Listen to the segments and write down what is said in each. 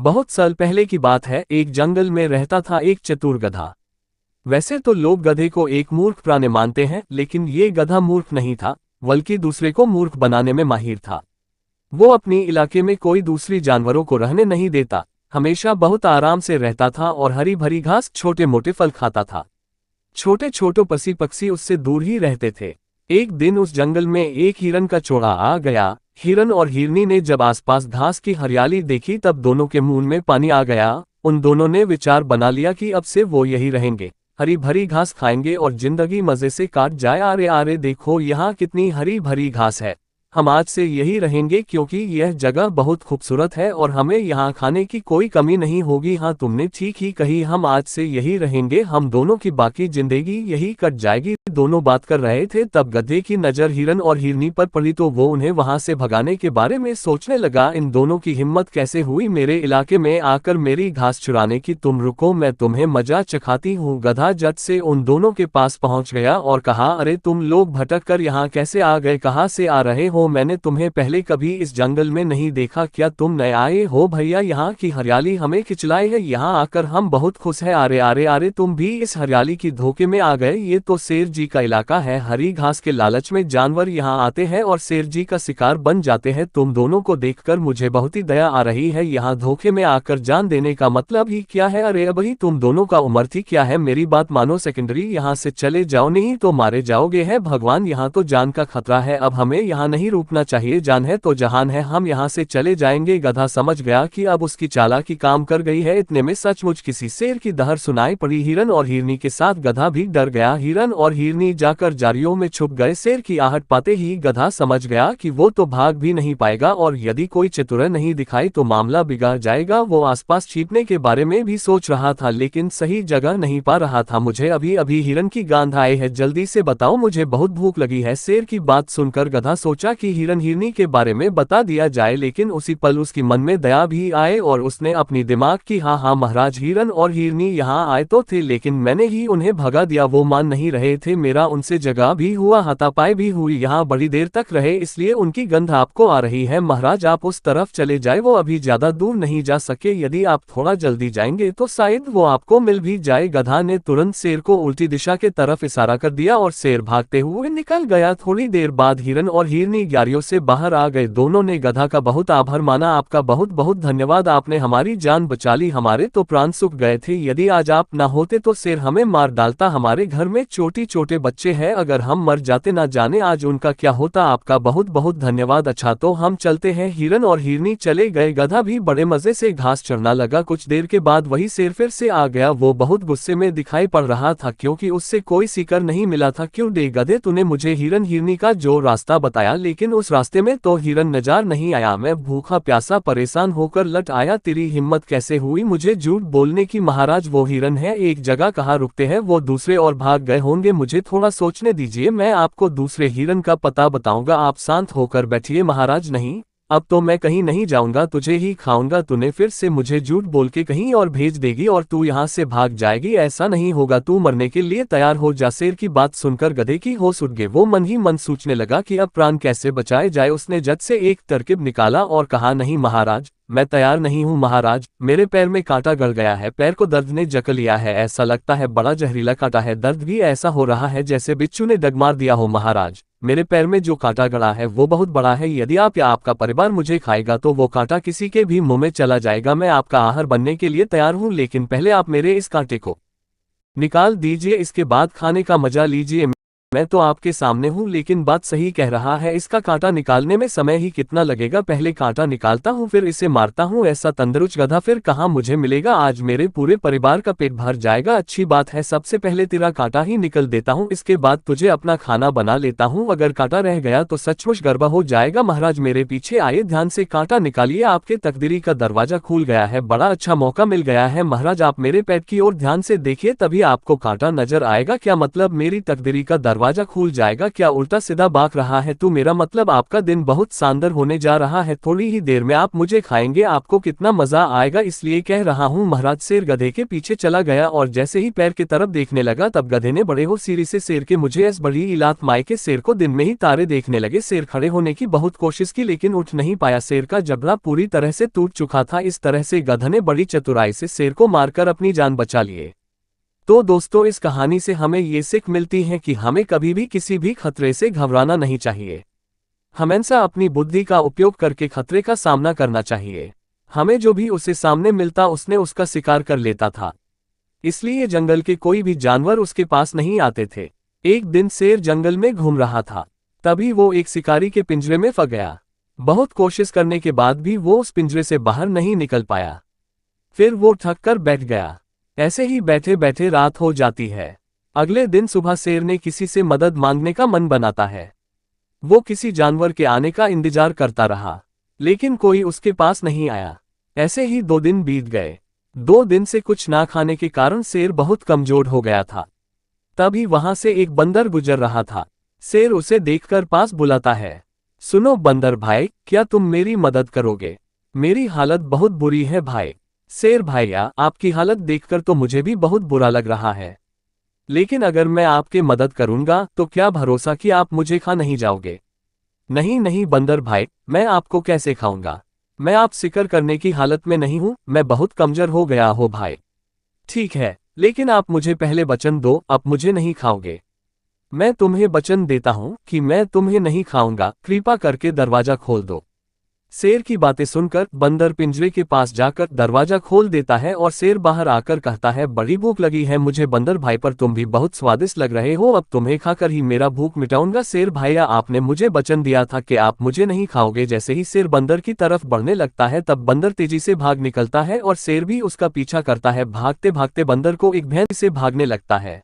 बहुत साल पहले की बात है, एक जंगल में रहता था एक चतुर गधा। वैसे तो लोग गधे को एक मूर्ख प्राणी मानते हैं, लेकिन ये गधा मूर्ख नहीं था, बल्कि दूसरे को मूर्ख बनाने में माहिर था। वो अपनी इलाके में कोई दूसरी जानवरों को रहने नहीं देता, हमेशा बहुत आराम से रहता था और हरी भरी घास, छोटे मोटे फल खाता था। छोटे छोटे पसी पक्षी उससे दूर ही रहते थे। एक दिन उस जंगल में एक हिरन का जोड़ा आ गया। हिरन और हिरनी ने जब आसपास घास की हरियाली देखी तब दोनों के मुंह में पानी आ गया। उन दोनों ने विचार बना लिया कि अब से वो यही रहेंगे, हरी भरी घास खाएंगे और जिंदगी मजे से काट जाए। अरे अरे देखो यहाँ कितनी हरी भरी घास है, हम आज से यही रहेंगे क्योंकि यह जगह बहुत खूबसूरत है और हमें यहाँ खाने की कोई कमी नहीं होगी। हाँ तुमने ठीक ही कही, हम आज से यही रहेंगे, हम दोनों की बाकी जिंदगी यही कट जाएगी। दोनों बात कर रहे थे तब गधे की नजर हिरन और हिरनी पर पड़ी तो वो उन्हें वहां से भगाने के बारे में सोचने लगा। इन दोनों की हिम्मत कैसे हुई मेरे इलाके में आकर मेरी घास चुराने की, तुम रुको मैं तुम्हें मजा चखाती हूँ। गधा झट से उन दोनों के पास पहुंच गया और कहा, अरे तुम लोग भटक कर यहाँ कैसे आ गए, कहाँ से आ रहे हो? मैंने तुम्हें पहले कभी इस जंगल में नहीं देखा, क्या तुम नए आए हो? भैया यहाँ की हरियाली हमें खिंचलाई है, यहाँ आकर हम बहुत खुश है। अरे अरे अरे तुम भी इस हरियाली की धोखे में आ गए, ये तो शेर जी का इलाका है। हरी घास के लालच में जानवर यहाँ आते हैं और शेर जी का शिकार बन जाते हैं। तुम दोनों को देखकर मुझे बहुत ही दया आ रही है, यहाँ धोखे में आकर जान देने का मतलब ही क्या है? अरे अभी तुम दोनों का उम्र थी क्या है, मेरी बात मानो सेकेंडरी, यहाँ से चले जाओ नहीं तो मारे जाओगे। है भगवान, यहाँ तो जान का खतरा है, अब हमें यहाँ नहीं रुकना चाहिए, जान है तो जहान है, हम यहाँ से चले जाएंगे। गधा समझ गया कि अब उसकी चालाकी काम कर गई है। इतने में सचमुच किसी शेर की दहर सुनाई पड़ी। हिरन और हिरनी के साथ गधा भी डर गया। हिरन और हिरनी जाकर झाड़ियों में छुप गए। शेर की आहट पाते ही गधा समझ गया कि वो तो भाग भी नहीं पाएगा और यदि कोई चतुर नहीं दिखाई तो मामला बिगड़ जाएगा। वो आसपास छिपने के बारे में भी सोच रहा था लेकिन सही जगह नहीं पा रहा था। मुझे अभी अभी हिरन की गंध आई है, जल्दी से बताओ, मुझे बहुत भूख लगी है। शेर की बात सुनकर गधा सोचा कि हिरन हिरनी के बारे में बता दिया जाए, लेकिन उसी पल उसकी मन में दया भी आए और उसने अपनी दिमाग की, हाँ हाँ महाराज, हिरन और हिरनी यहाँ आए तो थे लेकिन मैंने ही उन्हें भगा दिया, वो मान नहीं रहे थे, मेरा उनसे झगड़ा भी हुआ, हाथापाई भी हुई, यहाँ बड़ी देर तक रहे इसलिए उनकी गंध आपको आ रही है। महाराज आप उस तरफ चले जाए, वो अभी ज्यादा दूर नहीं जा सके, यदि आप थोड़ा जल्दी जाएंगे तो शायद वो आपको मिल भी जाए। गधा ने तुरंत शेर को उल्टी दिशा के तरफ इशारा कर दिया और शेर भागते हुए निकल गया। थोड़ी देर बाद हिरन और हिरनी क्यारियों से बाहर आ गए। दोनों ने गधा का बहुत आभार माना, आपका बहुत बहुत धन्यवाद, आपने हमारी जान बचा ली, हमारे तो प्राण सूख गए थे, यदि आज आप न होते तो शेर हमें मार डालता, हमारे घर में छोटे छोटे बच्चे हैं, अगर हम मर जाते ना जाने आज उनका क्या होता, आपका बहुत बहुत धन्यवाद। अच्छा तो हम चलते हैं। हिरन और हिरनी चले गए। गधा भी बड़े मजे से घास चरना लगा। कुछ देर के बाद वही शेर फिर से आ गया। वो बहुत गुस्से में दिखाई पड़ रहा था क्योंकि उससे कोई शिकार नहीं मिला था। क्यों दे गधे, तूने मुझे हिरन हिरनी का जो रास्ता बताया लेकिन उस रास्ते में तो हिरन नजर नहीं आया, मैं भूखा प्यासा परेशान होकर लट आया, तेरी हिम्मत कैसे हुई मुझे झूठ बोलने की? महाराज वो हिरन है, एक जगह कहाँ रुकते हैं, वो दूसरे और भाग गए होंगे, मुझे थोड़ा सोचने दीजिए, मैं आपको दूसरे हिरन का पता बताऊंगा, आप शांत होकर बैठिए। महाराज नहीं, अब तो मैं कहीं नहीं जाऊंगा, तुझे ही खाऊंगा, तूने फिर से मुझे झूठ बोल के कहीं और भेज देगी और तू यहाँ से भाग जाएगी, ऐसा नहीं होगा, तू मरने के लिए तैयार हो जा। शेर की बात सुनकर गधे की होश उड़ गई। वो मन ही मन सोचने लगा कि अब प्राण कैसे बचाए जाए। उसने झट से एक तरकीब निकाला और कहा, नहीं महाराज, मैं तैयार नहीं हूँ महाराज, मेरे पैर में कांटा गड़ गया है, पैर को दर्द ने जकड़ लिया है, ऐसा लगता है बड़ा जहरीला कांटा है, दर्द भी ऐसा हो रहा है जैसे बिच्छू ने डग मार दिया हो। महाराज मेरे पैर में जो कांटा गड़ा है वो बहुत बड़ा है, यदि आप या आपका परिवार मुझे खाएगा तो वो कांटा किसी के भी मुंह में चला जाएगा। मैं आपका आहार बनने के लिए तैयार हूँ, लेकिन पहले आप मेरे इस कांटे को निकाल दीजिए, इसके बाद खाने का मजा लीजिए। मैं तो आपके सामने हूँ, लेकिन बात सही कह रहा है, इसका कांटा निकालने में समय ही कितना लगेगा, पहले कांटा निकालता हूँ फिर इसे मारता हूँ। ऐसा तंदुरुस्त गधा फिर कहाँ मुझे मिलेगा, आज मेरे पूरे परिवार का पेट भर जाएगा। अच्छी बात है, सबसे पहले तेरा कांटा ही निकल देता हूँ, इसके बाद तुझे अपना खाना बना लेता हूँ, अगर कांटा रह गया तो सचमुच गड़बड़ हो जाएगा। महाराज मेरे पीछे आइए, ध्यान से कांटा निकालिए, आपके तकदीरी का दरवाजा खुल गया है, बड़ा अच्छा मौका मिल गया है। महाराज आप मेरे पेट की ओर ध्यान से देखिए, तभी आपको कांटा नजर आएगा। क्या मतलब, मेरी तकदीरी का दरवाजा दरवाजा खुल जाएगा। क्या उल्टा सीधा बाक रहा है तू? मेरा मतलब आपका दिन बहुत शानदार होने जा रहा है, थोड़ी ही देर में आप मुझे खाएंगे, आपको कितना मजा आएगा, इसलिए कह रहा हूँ। महाराज शेर गधे के पीछे चला गया और जैसे ही पैर की तरफ देखने लगा तब गधे ने बड़े हो सीरी से शेर के मुझे ऐस बड़ी इलात माए के शेर को दिन में ही तारे देखने लगे। शेर खड़े होने की बहुत कोशिश की लेकिन उठ नहीं पाया, शेर का जबड़ा पूरी तरह से टूट चुका था। इस तरह से गधा ने बड़ी चतुराई से शेर को मारकर अपनी जान बचा लिए। तो दोस्तों, इस कहानी से हमें ये सीख मिलती है कि हमें कभी भी किसी भी खतरे से घबराना नहीं चाहिए। हमेशा अपनी बुद्धि का उपयोग करके खतरे का सामना करना चाहिए। हमें जो भी उसे सामने मिलता उसने उसका शिकार कर लेता था, इसलिए जंगल के कोई भी जानवर उसके पास नहीं आते थे। एक दिन शेर जंगल में घूम रहा था, तभी वो एक शिकारी के पिंजरे में फंस गया। बहुत कोशिश करने के बाद भी वो उस पिंजरे से बाहर नहीं निकल पाया। फिर वो थक कर बैठ गया। ऐसे ही बैठे बैठे रात हो जाती है। अगले दिन सुबह शेर ने किसी से मदद मांगने का मन बनाता है। वो किसी जानवर के आने का इंतजार करता रहा, लेकिन कोई उसके पास नहीं आया। ऐसे ही 2 दिन बीत गए। 2 दिन से कुछ ना खाने के कारण शेर बहुत कमजोर हो गया था। तभी वहां से एक बंदर गुजर रहा था। शेर उसे देखकर पास बुलाता है। सुनो बंदर भाई, क्या तुम मेरी मदद करोगे? मेरी हालत बहुत बुरी है भाई। शेर भाइया, आपकी हालत देखकर तो मुझे भी बहुत बुरा लग रहा है, लेकिन अगर मैं आपके मदद करूंगा तो क्या भरोसा कि आप मुझे खा नहीं जाओगे? नहीं नहीं बंदर भाई, मैं आपको कैसे खाऊंगा? मैं आप शिकार करने की हालत में नहीं हूं, मैं बहुत कमजोर हो गया हो भाई। ठीक है, लेकिन आप मुझे पहले वचन दो, आप मुझे नहीं खाओगे। मैं तुम्हें वचन देता हूं कि मैं तुम्हें नहीं खाऊंगा, कृपा करके दरवाजा खोल दो। शेर की बातें सुनकर बंदर पिंजरे के पास जाकर दरवाजा खोल देता है और शेर बाहर आकर कहता है, बड़ी भूख लगी है मुझे बंदर भाई, पर तुम भी बहुत स्वादिष्ट लग रहे हो, अब तुम्हें खाकर ही मेरा भूख मिटाऊंगा। शेर भाइया, आपने मुझे वचन दिया था कि आप मुझे नहीं खाओगे। जैसे ही शेर बंदर की तरफ बढ़ने लगता है तब बंदर तेजी से भाग निकलता है और शेर भी उसका पीछा करता है। भागते भागते बंदर को एक भैंस से भागने लगता है।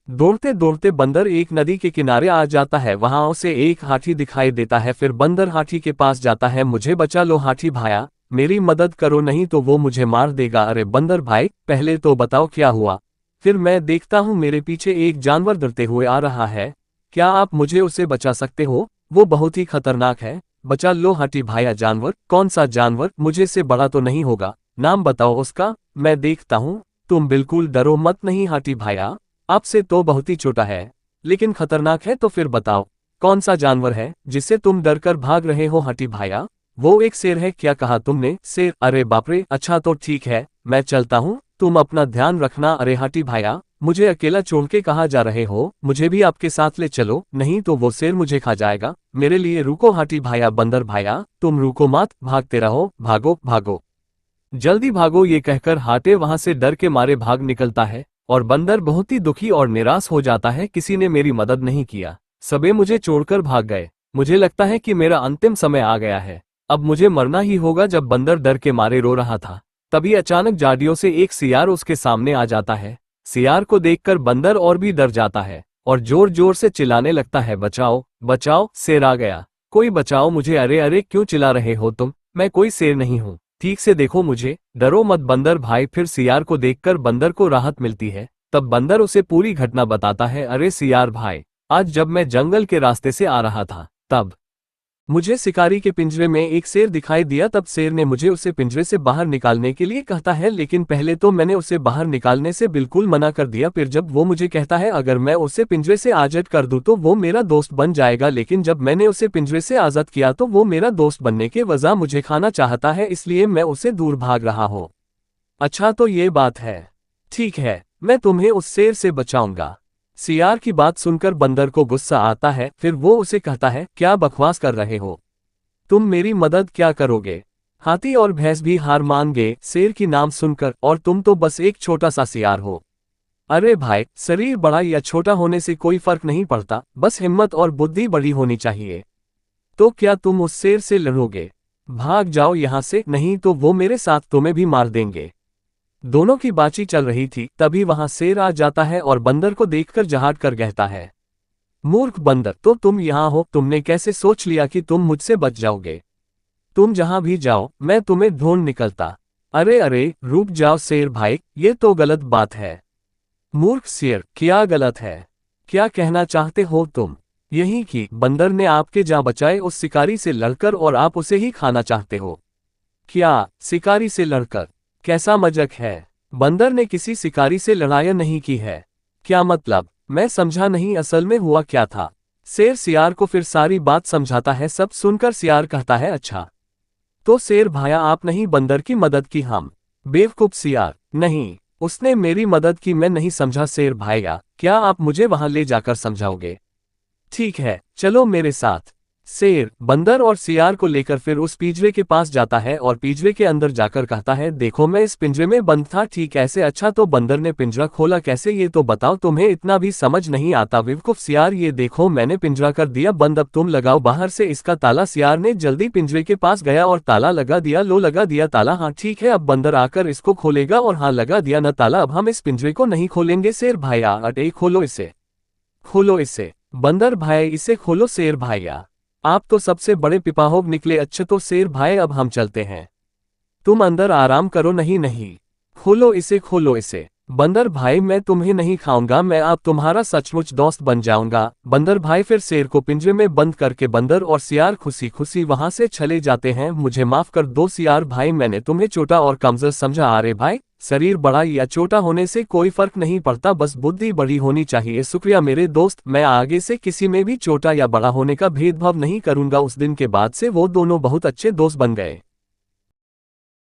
दौड़ते दौड़ते बंदर एक नदी के किनारे आ जाता है। वहां उसे एक हाथी दिखाई देता है। फिर बंदर हाथी के पास जाता है। मुझे बचा लो हाथी भाया, मेरी मदद करो, नहीं तो वो मुझे मार देगा। अरे बंदर भाई, पहले तो बताओ क्या हुआ? फिर मैं देखता हूँ मेरे पीछे एक जानवर डरते हुए आ रहा है, क्या आप मुझे उसे बचा सकते हो? वो बहुत ही खतरनाक है। बचा लो हाथी भाया। जानवर? कौन सा जानवर? मुझे से बड़ा तो नहीं होगा, नाम बताओ उसका, मैं देखता हूँ। तुम बिल्कुल डरो मत, नहीं हाथी भाया, आपसे तो बहुत ही छोटा है लेकिन खतरनाक है। तो फिर बताओ कौन सा जानवर है जिससे तुम डरकर भाग रहे हो? हाथी भाया, वो एक शेर है। क्या कहा तुमने? शेर? अरे बाप रे, अच्छा तो ठीक है, मैं चलता हूँ, तुम अपना ध्यान रखना। अरे हाथी भाया, मुझे अकेला छोड़ के कहाँ जा रहे हो? मुझे भी आपके साथ ले चलो, नहीं तो वो शेर मुझे खा जाएगा। मेरे लिए रुको हाथी भाया। बंदर भाया, तुम रुको मत, भागते रहो, भागो भागो, जल्दी भागो। ये कहकर हाथी वहां से डर के मारे भाग निकलता है और बंदर बहुत ही दुखी और निराश हो जाता है। किसी ने मेरी मदद नहीं किया, सबे मुझे छोड़कर भाग गए। मुझे लगता है कि मेरा अंतिम समय आ गया है, अब मुझे मरना ही होगा। जब बंदर डर के मारे रो रहा था तभी अचानक झाड़ियों से एक सियार उसके सामने आ जाता है। सियार को देखकर बंदर और भी डर जाता है और जोर जोर से चिल्लाने लगता है, बचाओ बचाओ, शेर आ गया, कोई बचाओ मुझे। अरे अरे, क्यों चिल्ला रहे हो तुम? मैं कोई शेर नहीं हूँ, ठीक से देखो मुझे, डरो मत बंदर भाई। फिर सियार को देखकर बंदर को राहत मिलती है। तब बंदर उसे पूरी घटना बताता है। अरे सियार भाई, आज जब मैं जंगल के रास्ते से आ रहा था तब मुझे शिकारी के पिंजरे में एक शेर दिखाई दिया। तब शेर ने मुझे उसे पिंजरे से बाहर निकालने के लिए कहता है, लेकिन पहले तो मैंने उसे बाहर निकालने से बिल्कुल मना कर दिया। फिर जब वो मुझे कहता है अगर मैं उसे पिंजरे से आजाद कर दूं तो वो मेरा दोस्त बन जाएगा, लेकिन जब मैंने उसे पिंजरे से आजाद किया तो वो मेरा दोस्त बनने के वजह मुझे खाना चाहता है, इसलिए मैं उससे दूर भाग रहा हूँ। अच्छा तो ये बात है, ठीक है, मैं तुम्हें उस शेर से बचाऊंगा। सियार की बात सुनकर बंदर को गुस्सा आता है। फिर वो उसे कहता है, क्या बकवास कर रहे हो तुम? मेरी मदद क्या करोगे? हाथी और भैंस भी हार मान गए शेर की नाम सुनकर, और तुम तो बस एक छोटा सा सियार हो। अरे भाई, शरीर बड़ा या छोटा होने से कोई फर्क नहीं पड़ता, बस हिम्मत और बुद्धि बड़ी होनी चाहिए। तो क्या तुम उस शेर से लड़ोगे? भाग जाओ यहां से, नहीं तो वो मेरे साथ तुम्हें भी मार देंगे। दोनों की बातचीत चल रही थी, तभी वहां शेर आ जाता है और बंदर को देखकर जहाट कर कहता है, मूर्ख बंदर, तो तुम यहाँ हो? तुमने कैसे सोच लिया कि तुम मुझसे बच जाओगे? तुम जहां भी जाओ मैं तुम्हें ढूंढ निकलता। अरे अरे, रुक जाओ शेर भाई, ये तो गलत बात है। मूर्ख शेर, क्या गलत है? क्या कहना चाहते हो तुम? यही कि बंदर ने आपके जान बचाए उस शिकारी से लड़कर और आप उसे ही खाना चाहते हो। क्या, शिकारी से लड़कर? कैसा मजाक है? बंदर ने किसी शिकारी से लड़ाई नहीं की है। क्या मतलब? मैं समझा नहीं, असल में हुआ क्या था? शेर सियार को फिर सारी बात समझाता है। सब सुनकर सियार कहता है, अच्छा तो शेर भाया आपने ही बंदर की मदद की। हम बेवकूफ सियार, नहीं, उसने मेरी मदद की, मैं नहीं समझा शेर भाया। क्या आप मुझे वहां ले जाकर समझाओगे? ठीक है, चलो मेरे साथ। शेर बंदर और सियार को लेकर फिर उस पिंजरे के पास जाता है और पिंजरे के अंदर जाकर कहता है, देखो मैं इस पिंजरे में बंद था, ठीक ऐसे। अच्छा तो बंदर ने पिंजरा खोला कैसे, ये तो बताओ, तुम्हें इतना भी समझ नहीं आता बेवकूफ सियार। ये देखो मैंने पिंजरा कर दिया बंद, अब तुम लगाओ बाहर से इसका ताला। सियार ने जल्दी पिंजरे के पास गया और ताला लगा दिया। लो लगा दिया ताला? हाँ ठीक है, अब बंदर आकर इसको खोलेगा। और हाँ, लगा दिया ना ताला, अब हम इस पिंजरे को नहीं खोलेंगे। शेर भाया, अरे खोलो इसे, खोलो इसे। बंदर भाई इसे खोलो। शेर भाया, आप तो सबसे बड़े पिपाहोग निकले। अच्छा तो शेर भाई अब हम चलते हैं, तुम अंदर आराम करो। नहीं नहीं, खोलो इसे, खोलो इसे। बंदर भाई मैं तुम्हें नहीं खाऊंगा, मैं अब तुम्हारा सचमुच दोस्त बन जाऊंगा। बंदर भाई फिर शेर को पिंजरे में बंद करके बंदर और सियार खुशी खुशी वहां से चले जाते हैं। मुझे माफ कर दो सियार भाई, मैंने तुम्हें छोटा और कमजोर समझा। अरे भाई, शरीर बड़ा या छोटा होने से कोई फर्क नहीं पड़ता, बस बुद्धि बड़ी होनी चाहिए। शुक्रिया मेरे दोस्त, मैं आगे से किसी में भी छोटा या बड़ा होने का भेदभाव नहीं करूंगा। उस दिन के बाद से वो दोनों बहुत अच्छे दोस्त बन गए।